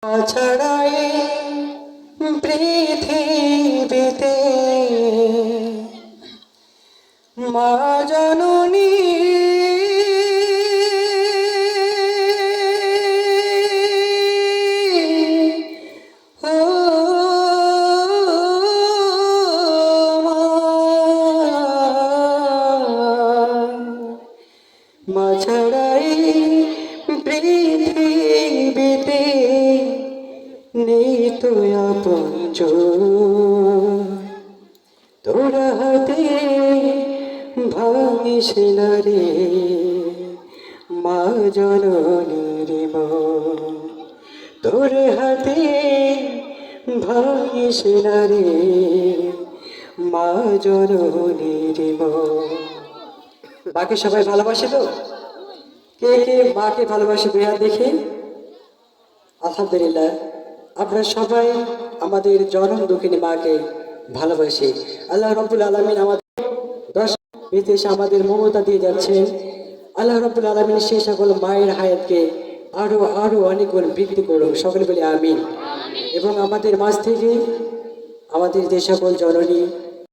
ছাড়াই পৃথিবীতে মা জননী ও মা ছাড়াই পৃথিবীতে নেই তো আপনজন, তোর হাতে ভাঙিস না রে মা জননীর মন, তোর হাতে ভাঙিস না রে মা জননীর মন। বাকি সবাই ভালোবাসে তো? কে কে মাকে ভালোবাসে দুই হাত দেখি। আলহামদুলিল্লাহ, আপনারা সবাই আমাদের জনম দুঃখিনী মাকে ভালোবাসি। আল্লাহ রাব্বুল আলামিন আমাদের বিদেশে আমাদের মমতা দিয়ে যাচ্ছেন। আল্লাহ রাব্বুল আলামিন সেই সকল মায়ের হায়াতকে আরো আরো অনেক গুণ বৃদ্ধি করুন, সকলে বলে আমিন। এবং আমাদের মাঝ থেকে আমাদের যে সকল জননী